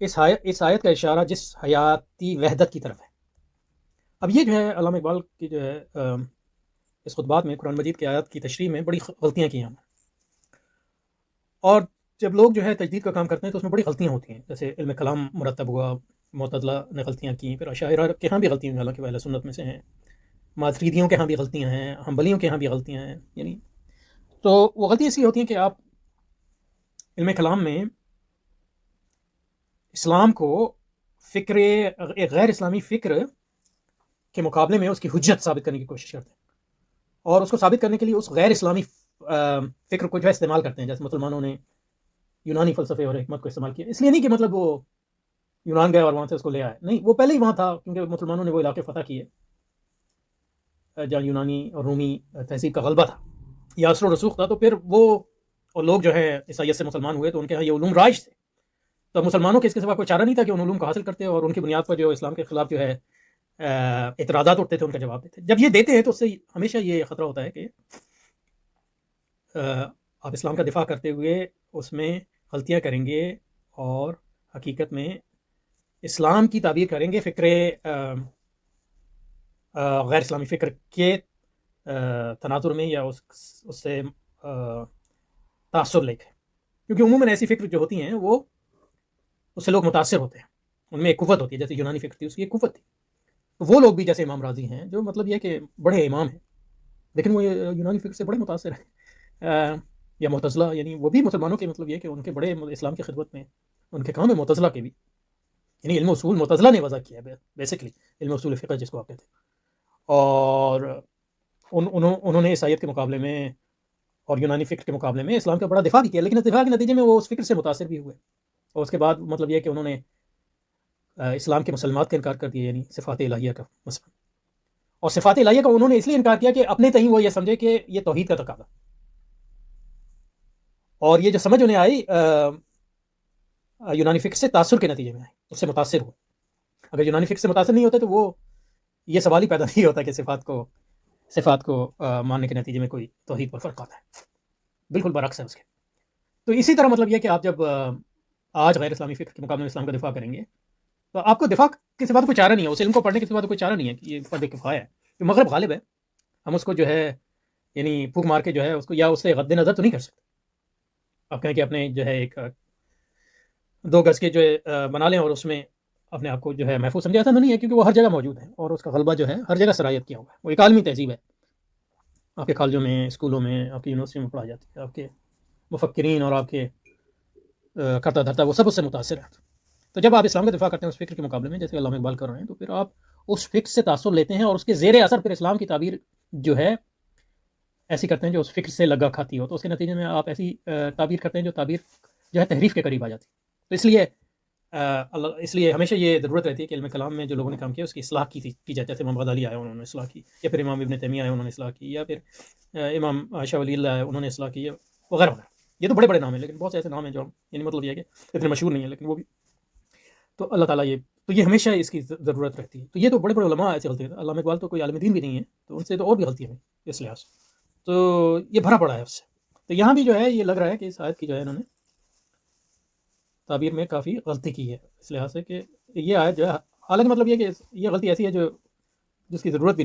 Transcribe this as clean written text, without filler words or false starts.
اس آیت کا اشارہ جس حیاتی وحدت کی طرف ہے. اب یہ جو ہے علامہ اقبال کی جو ہے اس خطبات میں قرآن مجید کی آیات کی تشریح میں بڑی غلطیاں کی ہیں. اور جب لوگ جو ہے تجدید کا کام کرتے ہیں تو اس میں بڑی غلطیاں ہوتی ہیں. جیسے علم کلام مرتب ہوا، معتزلہ نے غلطیاں کی، پھر اشاعرہ کے ہاں بھی غلطیاں ہوئی، حالانکہ وہ اہل سنت میں سے ہیں. ماتریدیوں کے ہاں بھی غلطیاں ہیں، حنبلیوں کے ہاں بھی غلطیاں ہیں. یعنی تو وہ غلطیاں ایسی ہوتی ہیں کہ آپ علم کلام میں اسلام کو فکر ایک غیر اسلامی فکر کے مقابلے میں اس کی حجت ثابت کرنے کی کوشش کرتے ہیں، اور اس کو ثابت کرنے کے لیے اس غیر اسلامی فکر کو جو ہے استعمال کرتے ہیں. جیسے مسلمانوں نے یونانی فلسفے اور حکمت کو استعمال کیا، اس لیے نہیں کہ مطلب وہ یونان گئے اور وہاں سے اس کو لے آئے، نہیں، وہ پہلے ہی وہاں تھا، کیونکہ مسلمانوں نے وہ علاقے فتح کیے جہاں یونانی اور رومی تہذیب کا غلبہ تھا یا اثر و رسوخ تھا. تو پھر وہ اور لوگ جو ہے عیسائیت سے مسلمان ہوئے تو ان کے یہاں یہ علوم رائج تھے. تو مسلمانوں کے اس کے سوا کوئی چارہ نہیں تھا کہ ان علوم کو حاصل کرتے اور ان کی بنیاد پر جو اسلام کے خلاف جو ہے اعتراضات اٹھتے تھے ان کا جواب دیتے. جب یہ دیتے ہیں تو اس سے ہمیشہ یہ خطرہ ہوتا ہے کہ آپ اسلام کا دفاع کرتے ہوئے اس میں غلطیاں کریں گے اور حقیقت میں اسلام کی تعبیر کریں گے فکر غیر اسلامی فکر کے تناظر میں یا اس سے تاثر لے کے. کیونکہ عموماً ایسی فکر جو ہوتی ہیں وہ اس سے لوگ متاثر ہوتے ہیں، ان میں ایک قوت ہوتی ہے. جیسے یونانی فکر تھی، اس کی ایک قوت تھی. تو وہ لوگ بھی جیسے امام راضی ہیں جو مطلب یہ کہ بڑے امام ہیں لیکن وہ یونانی فکر سے بڑے متاثر ہیں، یا معتزلہ، یعنی وہ بھی مسلمانوں کے مطلب یہ کہ ان کے بڑے اسلام کی خدمت میں ان کے کام ہے. معتزلہ کے بھی یعنی علم اصول معتزلہ نے وضع کیا ہے بیسکلی، علم اصول فقہ جس کو آپ کہتے ہیں. اور انہوں نے عیسائیت کے مقابلے میں اور یونانی فکر کے مقابلے میں اسلام کا بڑا دفاع بھی کیا، لیکن اس دفاع کے نتیجے میں وہ اس فکر سے متاثر بھی ہوئے. اور اس کے بعد مطلب یہ کہ انہوں نے اسلام کے مسلمات کا انکار کر دیا، یعنی صفات الہیہ کا مثلا. اور صفات الہیہ کا انہوں نے اس لیے انکار کیا کہ اپنے تئیں وہ یہ سمجھے کہ یہ توحید کا تقاضا. اور یہ جو سمجھ انہیں آئی یونانی فکر سے تاثر کے نتیجے میں آئی، اس سے متاثر ہوئے. اگر یونانی فکر سے متاثر نہیں ہوتے تو وہ یہ سوال ہی پیدا نہیں ہوتا کہ صفات کو ماننے کے نتیجے میں کوئی توحید پر فرق آتا ہے. بالکل برعکس ہے اس کے. تو اسی طرح مطلب یہ کہ آپ جب آج غیر اسلامی فکر کے مقابلے میں اسلام کا دفاع کریں گے تو آپ کو دفاع کے سوا کوئی چارہ نہیں ہے، اس علم کو پڑھنے کے سوا کوئی چارہ نہیں ہے کہ یہ فرض کفایہ ہے. کہ مغرب غالب ہے، ہم اس کو جو ہے یعنی پھونک مار کے جو ہے اس کو یا اس سے غد نظر تو نہیں کر سکتے. آپ کہیں کہ اپنے جو ہے ایک 2 گز کے جو ہے بنا لیں اور اس میں اپنے آپ کو جو ہے محفوظ سمجھا. ایسا نہیں ہے، کیونکہ وہ ہر جگہ موجود ہے اور اس کا غلبہ جو ہے ہر جگہ سرایت کیا ہوا ہے. وہ ایک عالمی تہذیب ہے، آپ کے کالجوں میں، اسکولوں میں، آپ کی یونیورسٹی میں پڑھائی جاتی ہے. آپ کے مفکرین اور آپ کے کرتا دھرتا وہ سب اس سے متاثر ہیں. تو جب آپ اسلام کا دفاع کرتے ہیں اس فکر کے مقابلے میں، جیسے علامہ اقبال کر رہے ہیں، تو پھر آپ اس فکر سے تاثر لیتے ہیں اور اس کے زیر اثر پھر اسلام کی تعبیر جو ہے ایسی کرتے ہیں جو اس فکر سے لگا کھاتی ہو. تو اس کے نتیجے میں آپ ایسی تعبیر کرتے ہیں جو تعبیر جو ہے تحریف کے قریب آ جاتی. تو اس لیے ہمیشہ یہ ضرورت رہتی ہے کہ علم کلام میں جو لوگوں نے کام کیا اس کی اصلاح کی جائے. جیسے امام غزالی آئے انہوں نے اصلاح کی، یا پھر امام ابن تیمیہ آئے انہوں نے اصلاح کی، یا پھر امام شاہ ولی اللہ آئے انہوں نے اصلاح کی، وغیرہ وغیرہ. یہ تو بڑے بڑے نام ہیں، لیکن بہت سے ایسے نام ہیں جو یعنی مطلب یہ ہے کہ اتنے مشہور نہیں ہیں، لیکن وہ بھی تو اللہ تعالیٰ یہ ہمیشہ اس کی ضرورت رہتی ہے. تو یہ تو بڑے بڑے علماء ایسے غلطی ہیں. علامہ اقبال تو کوئی عالم دین بھی نہیں ہے، تو ان سے تو اور بھی غلطیاں ہیں اس لحاظ سے. تو یہ بھرا پڑا ہے اس سے. تو یہاں بھی جو ہے یہ لگ رہا ہے کہ اس آیت کی جو ہے انہوں نے تعبیر میں کافی غلطی کی ہے، اس لحاظ سے کہ یہ آیت جو ہے، حالانکہ مطلب یہ کہ یہ غلطی ایسی ہے جس کی ضرورت بھی